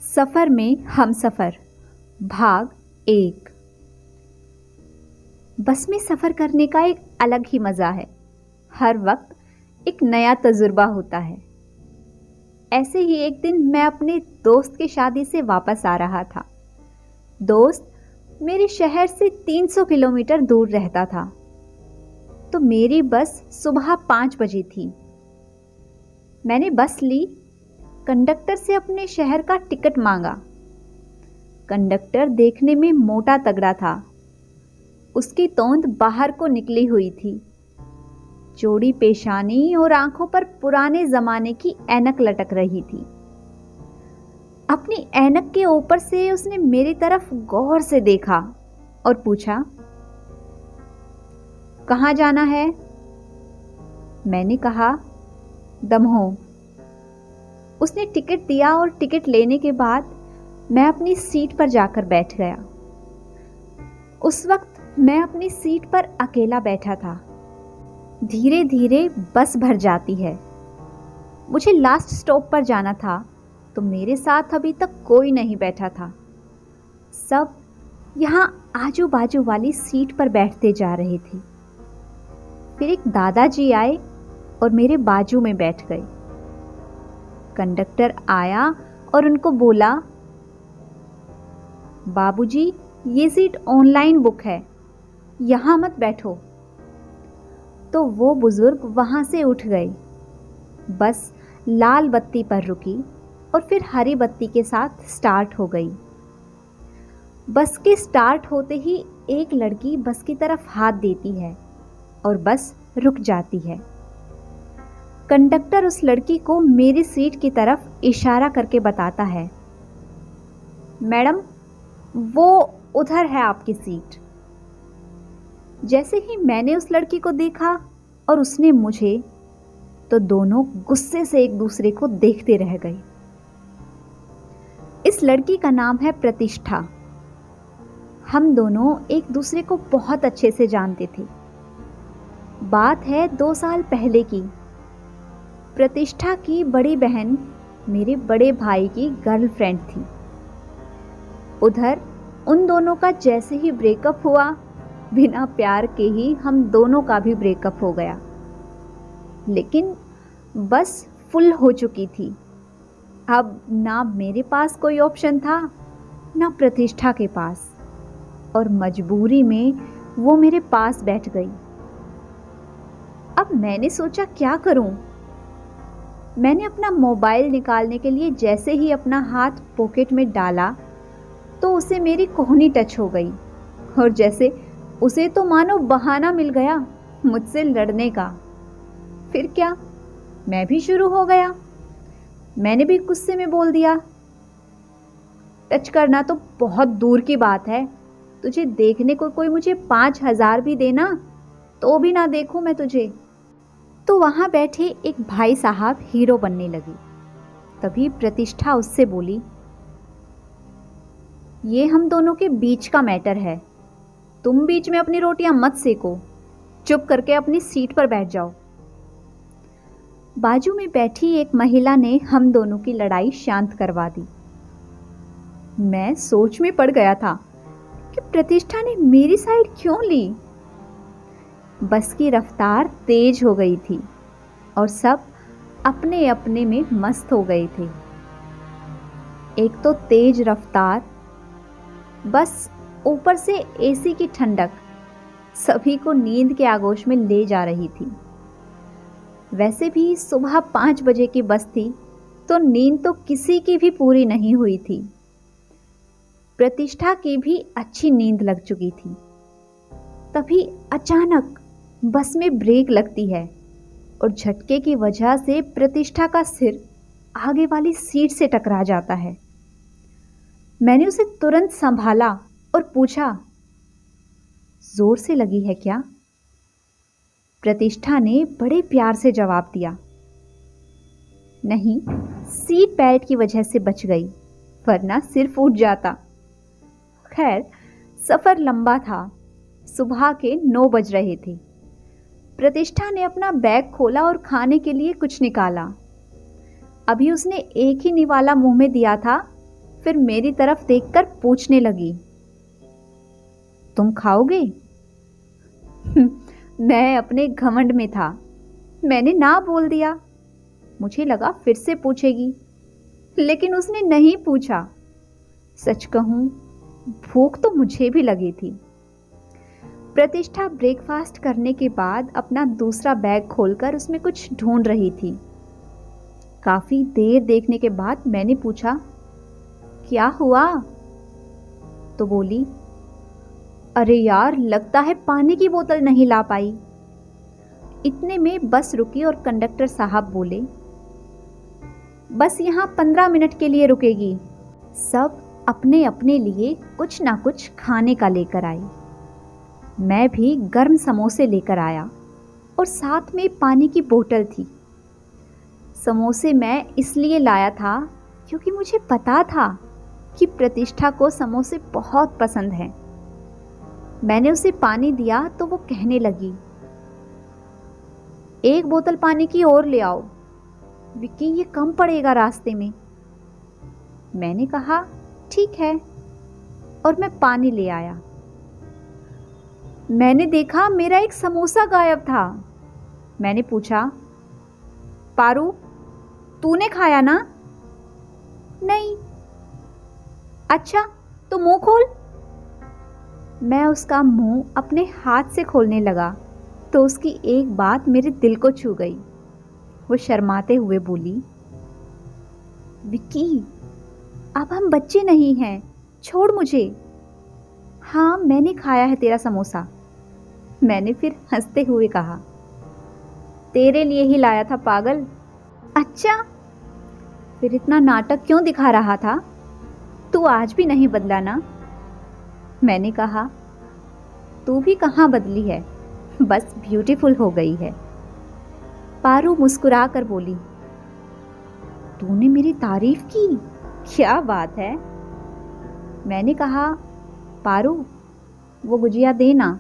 सफ़र में हमसफ़र भाग 1। बस में सफ़र करने का एक अलग ही मज़ा है। हर वक्त एक नया तजुर्बा होता है। ऐसे ही एक दिन मैं अपने दोस्त की शादी से वापस आ रहा था। दोस्त मेरे शहर से 300 किलोमीटर दूर रहता था, तो मेरी बस सुबह 5 बजे थी। मैंने बस ली, कंडक्टर से अपने शहर का टिकट मांगा। कंडक्टर देखने में मोटा तगड़ा था। उसकी तोंद बाहर को निकली हुई थी। चौड़ी पेशानी और आंखों पर पुराने जमाने की ऐनक लटक रही थी। अपनी ऐनक के ऊपर से उसने मेरी तरफ गौर से देखा और पूछा, कहाँ जाना है? मैंने कहा, दमोह। उसने टिकट दिया और टिकट लेने के बाद मैं अपनी सीट पर जाकर बैठ गया। उस वक्त मैं अपनी सीट पर अकेला बैठा था। धीरे धीरे बस भर जाती है। मुझे लास्ट स्टॉप पर जाना था, तो मेरे साथ अभी तक कोई नहीं बैठा था। सब यहाँ आजू बाजू वाली सीट पर बैठते जा रहे थे। फिर एक दादाजी आए और मेरे बाजू में बैठ गए। कंडक्टर आया और उनको बोला, बाबूजी, ये सीट ऑनलाइन बुक है, यहाँ मत बैठो। तो वो बुजुर्ग वहां से उठ गए। बस लाल बत्ती पर रुकी और फिर हरी बत्ती के साथ स्टार्ट हो गई। बस के स्टार्ट होते ही एक लड़की बस की तरफ हाथ देती है और बस रुक जाती है। कंडक्टर उस लड़की को मेरी सीट की तरफ इशारा करके बताता है, मैडम, वो उधर है आपकी सीट। जैसे ही मैंने उस लड़की को देखा और उसने मुझे, तो दोनों गुस्से से एक दूसरे को देखते रह गए। इस लड़की का नाम है प्रतिष्ठा। हम दोनों एक दूसरे को बहुत अच्छे से जानते थे। बात है 2 साल पहले की। प्रतिष्ठा की बड़ी बहन मेरे बड़े भाई की गर्लफ्रेंड थी। उधर उन दोनों का जैसे ही ब्रेकअप हुआ, बिना प्यार के ही हम दोनों का भी ब्रेकअप हो गया। लेकिन बस फुल हो चुकी थी। अब ना मेरे पास कोई ऑप्शन था, ना प्रतिष्ठा के पास, और मजबूरी में वो मेरे पास बैठ गई। अब मैंने सोचा, क्या करूं? मैंने अपना मोबाइल निकालने के लिए जैसे ही अपना हाथ पॉकेट में डाला, तो उसे मेरी कोहनी टच हो गई और जैसे उसे तो मानो बहाना मिल गया मुझसे लड़ने का। फिर क्या, मैं भी शुरू हो गया। मैंने भी गुस्से में बोल दिया, टच करना तो बहुत दूर की बात है, तुझे देखने को कोई मुझे 5,000 भी देना तो भी ना देखूं मैं तुझे। तो वहां बैठे एक भाई साहब हीरो बनने लगे। तभी प्रतिष्ठा उससे बोली, ये हम दोनों के बीच का मैटर है, तुम बीच में अपनी रोटियां मत सेको, चुप करके अपनी सीट पर बैठ जाओ। बाजू में बैठी एक महिला ने हम दोनों की लड़ाई शांत करवा दी। मैं सोच में पड़ गया था कि प्रतिष्ठा ने मेरी साइड क्यों ली। बस की रफ्तार तेज हो गई थी और सब अपने अपने में मस्त हो गए थे। एक तो तेज रफ्तार, बस ऊपर से एसी की ठंडक सभी को नींद के आगोश में ले जा रही थी। वैसे भी सुबह 5 बजे की बस थी, तो नींद तो किसी की भी पूरी नहीं हुई थी। प्रतिष्ठा की भी अच्छी नींद लग चुकी थी। तभी अचानक बस में ब्रेक लगती है और झटके की वजह से प्रतिष्ठा का सिर आगे वाली सीट से टकरा जाता है। मैंने उसे तुरंत संभाला और पूछा, जोर से लगी है क्या? प्रतिष्ठा ने बड़े प्यार से जवाब दिया, नहीं, सीट बेल्ट की वजह से बच गई, वरना सिर फूट जाता। खैर, सफर लंबा था। सुबह के 9 बज रहे थे। प्रतिष्ठा ने अपना बैग खोला और खाने के लिए कुछ निकाला। अभी उसने एक ही निवाला मुंह में दिया था, फिर मेरी तरफ देखकर पूछने लगी, तुम खाओगे? मैं अपने घमंड में था। मैंने ना बोल दिया। मुझे लगा फिर से पूछेगी, लेकिन उसने नहीं पूछा। सच कहूं, भूख तो मुझे भी लगी थी। प्रतिष्ठा ब्रेकफास्ट करने के बाद अपना दूसरा बैग खोलकर उसमें कुछ ढूंढ रही थी। काफी देर देखने के बाद मैंने पूछा, क्या हुआ? तो बोली, अरे यार, लगता है पानी की बोतल नहीं ला पाई। इतने में बस रुकी और कंडक्टर साहब बोले, बस यहाँ 15 मिनट के लिए रुकेगी। सब अपने अपने लिए कुछ ना कुछ खाने का लेकर आई। मैं भी गर्म समोसे लेकर आया और साथ में पानी की बोतल थी। समोसे मैं इसलिए लाया था क्योंकि मुझे पता था कि प्रतिष्ठा को समोसे बहुत पसंद हैं। मैंने उसे पानी दिया तो वो कहने लगी, एक बोतल पानी की और ले आओ विक्की, ये कम पड़ेगा रास्ते में। मैंने कहा, ठीक है, और मैं पानी ले आया। मैंने देखा मेरा एक समोसा गायब था। मैंने पूछा, पारू, तूने खाया ना? नहीं। अच्छा, तो मुंह खोल। मैं उसका मुंह अपने हाथ से खोलने लगा तो उसकी एक बात मेरे दिल को छू गई। वो शर्माते हुए बोली, विक्की, अब हम बच्चे नहीं हैं, छोड़ मुझे। हाँ, मैंने खाया है तेरा समोसा। मैंने फिर हंसते हुए कहा, तेरे लिए ही लाया था पागल। अच्छा, फिर इतना नाटक क्यों दिखा रहा था? तू आज भी नहीं बदला ना? मैंने कहा, तू भी कहाँ बदली है, बस ब्यूटीफुल हो गई है। पारू मुस्कुरा कर बोली, तूने मेरी तारीफ की, क्या बात है। मैंने कहा, पारू, वो गुजिया देना।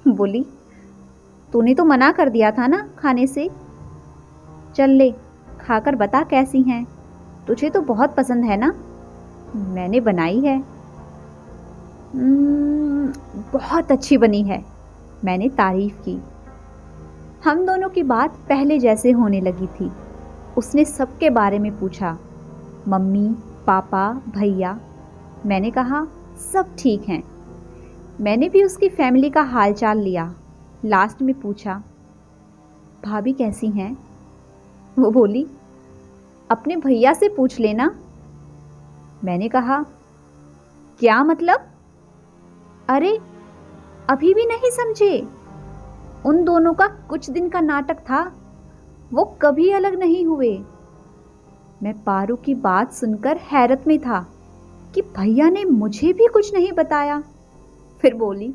बोली, तूने तो मना कर दिया था ना खाने से। चल ले, खाकर बता कैसी हैं, तुझे तो बहुत पसंद है ना? मैंने बनाई है। बहुत अच्छी बनी है, मैंने तारीफ की। हम दोनों की बात पहले जैसे होने लगी थी। उसने सबके बारे में पूछा, मम्मी, पापा, भैया। मैंने कहा, सब ठीक हैं। मैंने भी उसकी फैमिली का हालचाल लिया। लास्ट में पूछा, भाभी कैसी हैं? वो बोली, अपने भैया से पूछ लेना। मैंने कहा, क्या मतलब? अरे, अभी भी नहीं समझे? उन दोनों का कुछ दिन का नाटक था, वो कभी अलग नहीं हुए। मैं पारू की बात सुनकर हैरत में था कि भैया ने मुझे भी कुछ नहीं बताया। फिर बोली,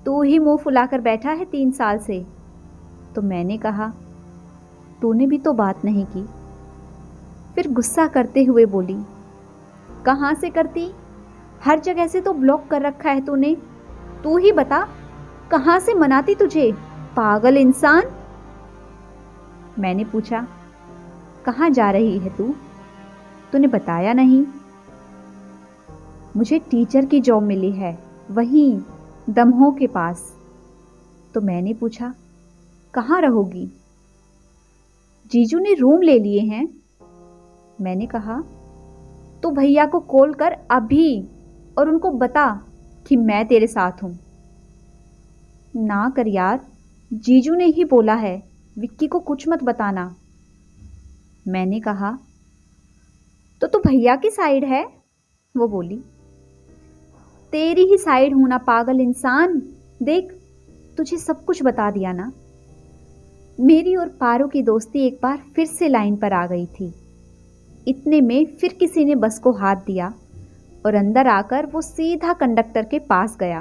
तू ही मुंह फुलाकर बैठा है 3 साल से। तो मैंने कहा, तूने भी तो बात नहीं की। फिर गुस्सा करते हुए बोली, कहाँ से करती? हर जगह से तो ब्लॉक कर रखा है तूने। तू ही बता, कहाँ से मनाती तुझे, पागल इंसान। मैंने पूछा, कहाँ जा रही है तू? तूने बताया नहीं। मुझे टीचर की जॉब मिली है, वहीं दमोह के पास। तो मैंने पूछा, कहाँ रहोगी? जीजू ने रूम ले लिए हैं। मैंने कहा, तो भैया को कॉल कर अभी और उनको बता कि मैं तेरे साथ हूं। ना कर यार, जीजू ने ही बोला है विक्की को कुछ मत बताना। मैंने कहा, तो तू भैया की साइड है? वो बोली, तेरी ही साइड हूं ना पागल इंसान। देख, तुझे सब कुछ बता दिया ना। मेरी और पारू की दोस्ती एक बार फिर से लाइन पर आ गई थी। इतने में फिर किसी ने बस को हाथ दिया और अंदर आकर वो सीधा कंडक्टर के पास गया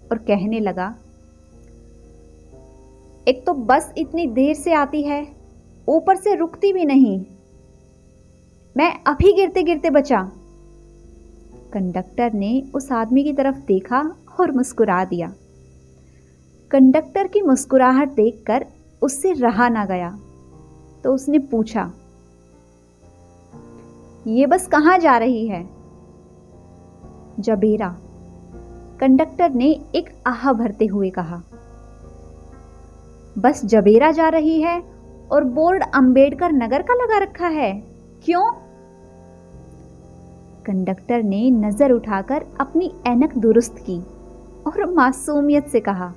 और कहने लगा, एक तो बस इतनी देर से आती है, ऊपर से रुकती भी नहीं। मैं अभी गिरते गिरते बचा। कंडक्टर ने उस आदमी की तरफ देखा और मुस्कुरा दिया। कंडक्टर की मुस्कुराहट देखकर उससे रहा ना गया, तो उसने पूछा, ये बस कहाँ जा रही है? जबेरा, कंडक्टर ने एक आह भरते हुए कहा। बस जबेरा जा रही है और बोर्ड अंबेडकर नगर का लगा रखा है, क्यों? कंडक्टर ने नजर उठाकर अपनी ऐनक दुरुस्त की और मासूमियत से कहा,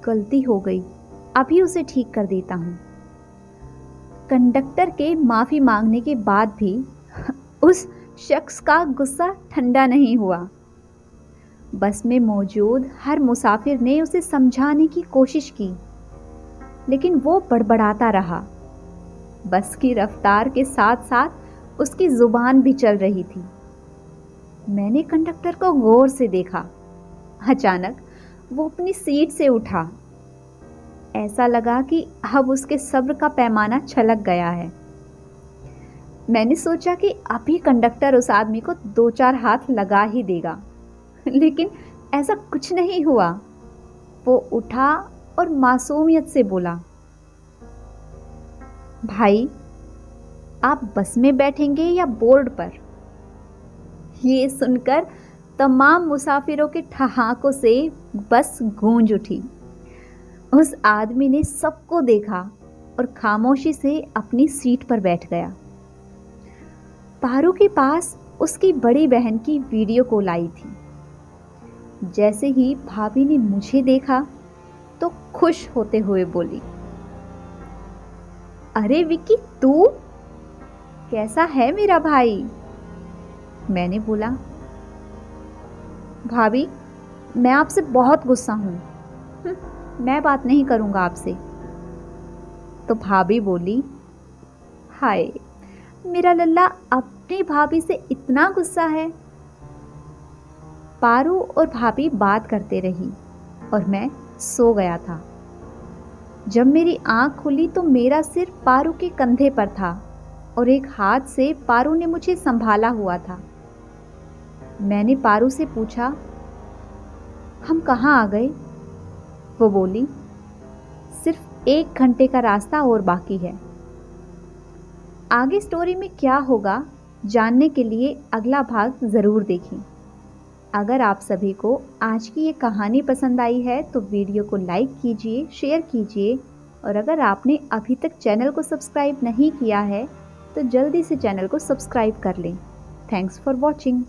गलती हो गई, अभी उसे ठीक कर देता हूं। कंडक्टर के माफी मांगने के बाद भी उस शख्स का गुस्सा ठंडा नहीं हुआ। बस में मौजूद हर मुसाफिर ने उसे समझाने की कोशिश की, लेकिन वो बड़बड़ाता रहा। बस की रफ्तार के साथ साथ उसकी जुबान भी चल रही थी। मैंने कंडक्टर को गौर से देखा। अचानक वो अपनी सीट से उठा। ऐसा लगा कि अब उसके सब्र का पैमाना छलक गया है। मैंने सोचा कि अभी कंडक्टर उस आदमी को 2-4 हाथ लगा ही देगा, लेकिन ऐसा कुछ नहीं हुआ। वो उठा और मासूमियत से बोला, भाई, आप बस में बैठेंगे या बोर्ड पर? ये सुनकर तमाम मुसाफिरों के ठहाकों से बस गूंज उठी। उस आदमी ने सबको देखा और खामोशी से अपनी सीट पर बैठ गया। पारू के पास उसकी बड़ी बहन की वीडियो कॉल आई थी। जैसे ही भाभी ने मुझे देखा तो खुश होते हुए बोली, अरे विक्की, तू कैसा है मेरा भाई? मैंने बोला, भाभी, मैं आपसे बहुत गुस्सा हूं, मैं बात नहीं करूंगा आपसे। तो भाभी बोली, हाय, मेरा लल्ला अपनी भाभी से इतना गुस्सा है। पारू और भाभी बात करते रही और मैं सो गया था। जब मेरी आंख खुली तो मेरा सिर पारू के कंधे पर था और एक हाथ से पारू ने मुझे संभाला हुआ था। मैंने पारू से पूछा, हम कहाँ आ गए? वो बोली, सिर्फ 1 घंटे का रास्ता और बाकी है। आगे स्टोरी में क्या होगा जानने के लिए अगला भाग ज़रूर देखें। अगर आप सभी को आज की ये कहानी पसंद आई है तो वीडियो को लाइक कीजिए, शेयर कीजिए, और अगर आपने अभी तक चैनल को सब्सक्राइब नहीं किया है तो जल्दी से चैनल को सब्सक्राइब कर लें। Thanks for watching.